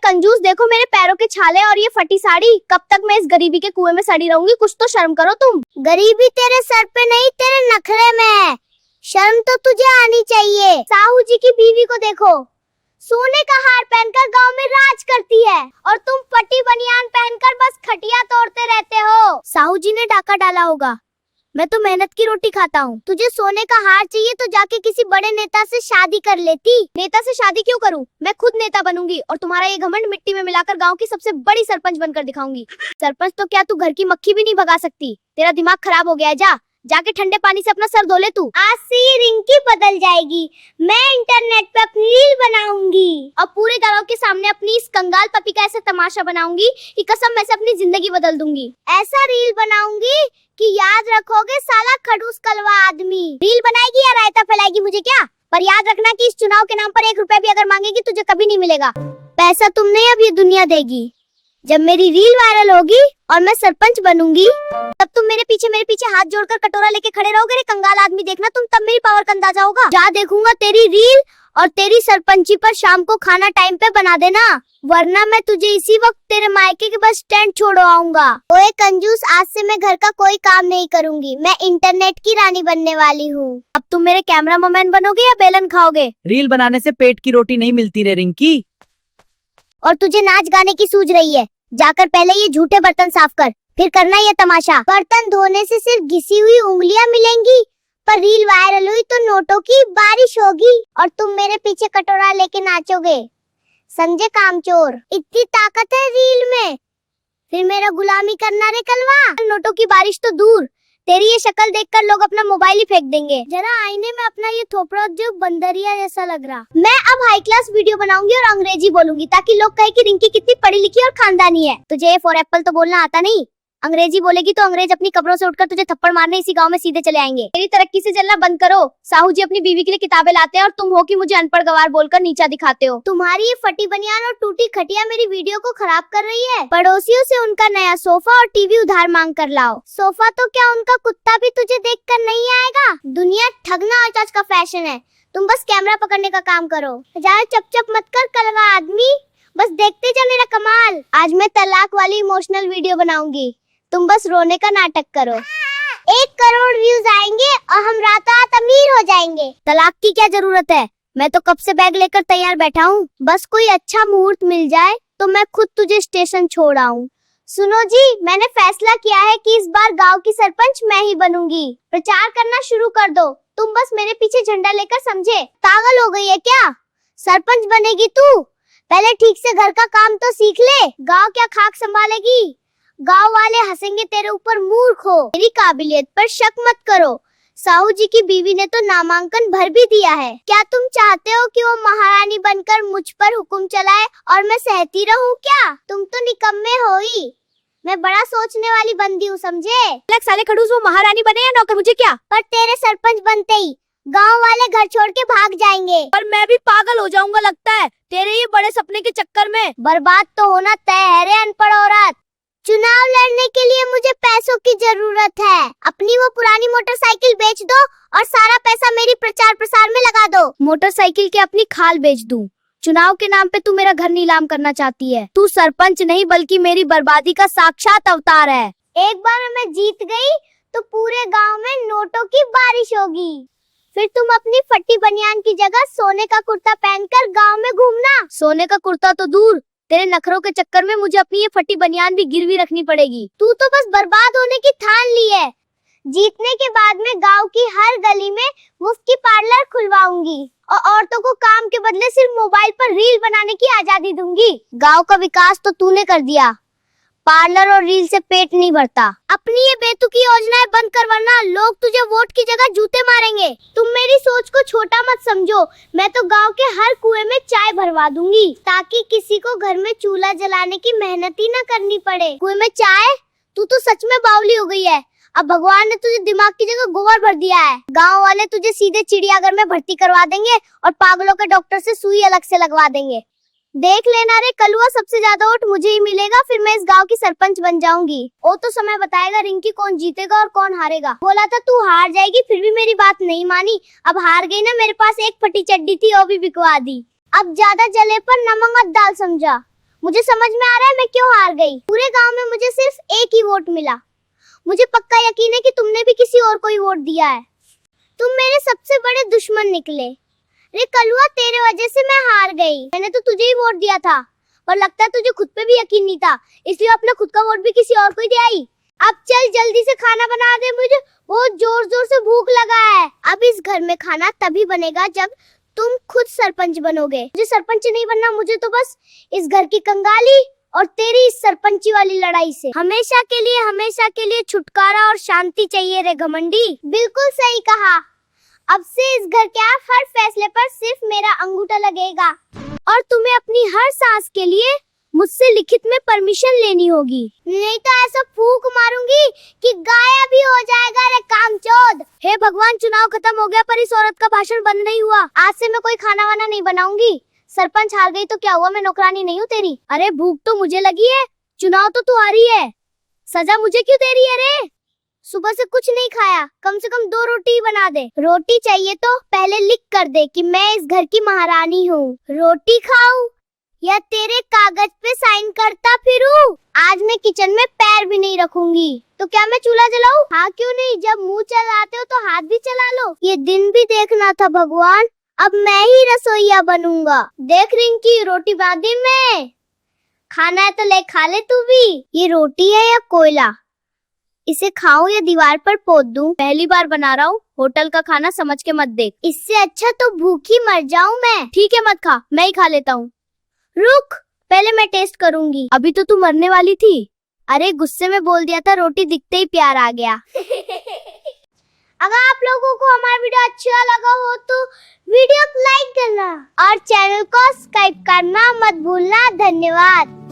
कंजूस, देखो मेरे पैरों के छाले और ये फटी साड़ी। कब तक मैं इस गरीबी के कुएं में सड़ी रहूंगी? कुछ तो शर्म करो तुम। गरीबी तेरे सर पे नहीं, तेरे नखरे में है। शर्म तो तुझे आनी चाहिए। साहू जी की बीवी को देखो, सोने का हार पहनकर गांव में राज करती है और तुम फटी बनियान पहनकर बस खटिया तोड़ते रहते हो। साहू जी ने डाका डाला होगा। मैं तो मेहनत की रोटी खाता हूँ। तुझे सोने का हार चाहिए तो जाके किसी बड़े नेता से शादी कर लेती। नेता से शादी क्यों करूँ? मैं खुद नेता बनूंगी और तुम्हारा ये घमंड मिट्टी में मिलाकर गांव की सबसे बड़ी सरपंच बनकर दिखाऊंगी। सरपंच तो क्या, तू घर की मक्खी भी नहीं भगा सकती। तेरा दिमाग खराब हो गया है। जाके ठंडे पानी से अपना सर धो ले तू। आज से ये रिंकी बदल जाएगी। मैं इंटरनेट पे अपनी रील बनाऊंगी और पूरे गांव के सामने अपनी इस कंगाल पपी का ऐसा तमाशा बनाऊंगी कि कसम मैं से अपनी जिंदगी बदल दूंगी। ऐसा रील बनाऊंगी कि याद रखोगे साला खड़ूस कलवा आदमी। रील बनाएगी या रायता फैलाएगी मुझे क्या? पर याद रखना कि इस चुनाव के नाम पर 1 रुपया भी अगर मांगेगी तुझे कभी नहीं मिलेगा। पैसा तुम नहीं, अब ये दुनिया देगी। जब मेरी रील वायरल होगी और मैं सरपंच बनूंगी तब तुम मेरे पीछे हाथ जोड़कर कटोरा लेके खड़े रहोगे। रे कंगाल आदमी, देखना तुम, तब मेरी पावर का अंदाजा होगा। जा देखूंगा तेरी रील और तेरी सरपंची पर शाम को खाना टाइम पे बना देना, वरना मैं तुझे इसी वक्त तेरे मायके के बस स्टैंड छोड़ आऊंगा। ओए कंजूस, आज से मैं घर का कोई काम नहीं करूंगी। मैं इंटरनेट की रानी बनने वाली हूँ। अब तुम मेरे कैमरामैन बनोगे या बेलन खाओगे? रील बनाने से पेट की रोटी नहीं मिलती रे रिंकी। और तुझे नाच गाने की सूझ रही है, जाकर पहले ये झूठे बर्तन साफ कर, फिर करना ये तमाशा। बर्तन धोने से सिर्फ घिसी हुई उंगलियां मिलेंगी, पर रील वायरल हुई तो नोटों की बारिश होगी और तुम मेरे पीछे कटोरा लेके नाचोगे। समझे कामचोर? इतनी ताकत है रील में, फिर मेरा गुलामी करना रे कलवा। नोटों की बारिश तो दूर, तेरी ये शक्ल देखकर लोग अपना मोबाइल ही फेंक देंगे। जरा आईने में अपना ये थोपड़ा जो बंदरिया जैसा लग रहा। मैं अब हाई क्लास वीडियो बनाऊंगी और अंग्रेजी बोलूंगी ताकि लोग कहे कि रिंकी कितनी पढ़ी लिखी और खानदानी है। तुझे फॉर एप्पल तो बोलना आता नहीं। अंग्रेजी बोलेगी तो अंग्रेज अपनी कब्रों से उठकर तुझे थप्पड़ मारने इसी गांव में सीधे चले आएंगे। मेरी तरक्की से जलना बंद करो। साहू जी अपनी बीवी के लिए किताबें लाते हैं और तुम हो कि मुझे अनपढ़ गवार बोलकर नीचा दिखाते हो। तुम्हारी ये फटी बनियान और टूटी खटिया मेरी वीडियो को खराब कर रही है। पड़ोसियों से उनका नया सोफा और टीवी उधार मांग कर लाओ। सोफा तो क्या, उनका कुत्ता भी तुझे देखकर नहीं आएगा। दुनिया ठगना आज का फैशन है। तुम बस कैमरा पकड़ने का काम करो। ज्यादा चप मत कर कलवा आदमी, बस देखते जा मेरा कमाल। आज मैं तलाक वाली इमोशनल वीडियो बनाऊंगी, तुम बस रोने का नाटक करो। 1 करोड़ व्यूज आएंगे और हम रातों रात अमीर हो जाएंगे। तलाक की क्या जरूरत है? मैं तो कब से बैग लेकर तैयार बैठा हूँ। बस कोई अच्छा मुहूर्त मिल जाए तो मैं खुद तुझे स्टेशन छोड़ आऊं। सुनो जी, मैंने फैसला किया है कि इस बार गांव की सरपंच मैं ही बनूंगी। प्रचार करना शुरू कर दो। तुम बस मेरे पीछे झंडा लेकर, समझे? पागल हो गई है क्या? सरपंच बनेगी तू? पहले ठीक से घर का काम तो सीख ले। गांव क्या खाक संभालेगी? गांव वाले हंसेंगे तेरे ऊपर, मूर्ख हो। मेरी काबिलियत पर शक मत करो। साहू जी की बीवी ने तो नामांकन भर भी दिया है। क्या तुम चाहते हो कि वो महारानी बनकर मुझ पर हुक्म चलाए और मैं सहती रहूं क्या? तुम तो निकम्मे हो ही। मैं बड़ा सोचने वाली बंदी हूँ, समझे? साले खड़ूस, वो महारानी बने या नौकर, मुझे क्या? पर तेरे सरपंच बनते ही गांव वाले घर छोड़ के भाग जाएंगे। पर मैं भी पागल हो जाऊंगा लगता है तेरे ये बड़े सपने के चक्कर में। बर्बाद तो होना तय है रे अनपढ़ औरत। चुनाव लड़ने के लिए मुझे पैसों की जरूरत है। अपनी वो पुरानी मोटरसाइकिल बेच दो और सारा पैसा मेरी प्रचार प्रसार में लगा दो। मोटरसाइकिल के अपनी खाल बेच दूं? चुनाव के नाम पे तू मेरा घर नीलाम करना चाहती है। तू सरपंच नहीं बल्कि मेरी बर्बादी का साक्षात अवतार है। एक बार मैं जीत गई तो पूरे गांव में नोटों की बारिश होगी। फिर तुम अपनी फटी बनियान की जगह सोने का कुर्ता पहनकर गांव में घूमना। सोने का कुर्ता तो दूर, तेरे नखरों के चक्कर में मुझे अपनी ये फटी बनियान भी गिरवी रखनी पड़ेगी। तू तो बस बर्बाद होने की ठान ली है। जीतने के बाद में गांव की हर गली में मुफ्त की पार्लर खुलवाऊंगी और औरतों को काम के बदले सिर्फ मोबाइल पर रील बनाने की आजादी दूंगी। गांव का विकास तो तूने कर दिया, पार्लर और रील से पेट नहीं भरता। अपनी ये बेतुकी योजनाएं बंद कर, वरना लोग तुझे वोट की जगह जूते मारेंगे। तुम मेरी सोच को छोटा मत समझो। मैं तो गांव के हर कुएं में चाय भरवा दूंगी ताकि किसी को घर में चूल्हा जलाने की मेहनत ही न करनी पड़े। कुएं में चाय? तू तो सच में बावली हो गई है। अब भगवान ने तुझे दिमाग की जगह गोबर भर दिया है। गांव वाले तुझे सीधे चिड़ियाघर में भर्ती करवा देंगे और पागलों के डॉक्टर से सुई अलग से लगवा देंगे। देख लेना रे कलुआ, सबसे ज्यादा वोट मुझे ही मिलेगा, फिर मैं इस गांव की सरपंच बन जाऊंगी। वो तो समय बताएगा रिंकी कौन जीतेगा और कौन हारेगा। बोला था तू हार जाएगी, फिर भी मेरी बात नहीं मानी। अब हार गई ना, मेरे पास एक फटी चड्डी थी वो भी बिकवा दी। अब ज्यादा जले पर नमक मत डाल, समझा? मुझे समझ में आ रहा है मैं क्यों हार गई। पूरे गांव में मुझे सिर्फ एक ही वोट मिला। मुझे पक्का यकीन है कि तुमने भी किसी और को ही वोट दिया है। तुम मेरे सबसे बड़े दुश्मन निकले। रे कलुआ, तेरे वजह से मैं हार गई। मैंने तो तुझे ही वोट दिया था, पर लगता है तुझे खुद पे भी यकीन नहीं था, इसलिए अपना खुद का वोट भी किसी और को ही दे आई। अब चल जल्दी से खाना बना दे, मुझे बहुत जोर जोर से भूख लगा है। अब इस घर में खाना तभी बनेगा जब तुम खुद सरपंच बनोगे। मुझे सरपंच नहीं बनना, मुझे तो बस इस घर की कंगाली और तेरी इस सरपंची वाली लड़ाई से हमेशा के लिए छुटकारा और शांति चाहिए रे घमंडी। बिल्कुल सही कहा। अब से इस घर के हर फैसले पर सिर्फ मेरा अंगूठा लगेगा और तुम्हें अपनी हर सांस के लिए मुझसे लिखित में परमिशन लेनी होगी, नहीं तो ऐसा फूंक मारूंगी कि गायब ही हो जाएगा रे कामचोद। हे भगवान, चुनाव खत्म हो गया पर इस औरत का भाषण बंद नहीं हुआ। आज से मैं कोई खाना वाना नहीं बनाऊंगी। सरपंच हार गई तो क्या हुआ, मैं नौकरानी नहीं हूँ तेरी। अरे भूख तो मुझे लगी है, चुनाव तो तू हारी है, सजा मुझे क्यों दे रही है रे? सुबह से कुछ नहीं खाया, कम से कम 2 रोटी बना दे। रोटी चाहिए तो पहले लिख कर दे कि मैं इस घर की महारानी हूँ। रोटी खाऊं या तेरे कागज पे साइन करता फिरूं? आज मैं किचन में पैर भी नहीं रखूंगी। तो क्या मैं चूल्हा जलाऊं? हाँ क्यों नहीं, जब मुंह चलाते हो तो हाथ भी चला लो। ये दिन भी देखना था भगवान, अब मैं ही रसोईया बनूंगा। देख रिंकी, रोटी बांधी मैं, खाना है तो ले खा ले तू भी। ये रोटी है या कोयला, इसे खाऊं या दीवार पर पोत दूं? पहली बार बना रहा हूँ, होटल का खाना समझ के मत देख। इससे अच्छा तो भूखी मर जाऊं मैं। ठीक है मत खा, मैं ही खा लेता हूँ। रुक, पहले मैं टेस्ट करूंगी। अभी तो तू मरने वाली थी। अरे गुस्से में बोल दिया था, रोटी दिखते ही प्यार आ गया। अगर आप लोगों को हमारा वीडियो अच्छा लगा हो तो वीडियो को लाइक करना और चैनल को सब्सक्राइब करना मत भूलना। धन्यवाद।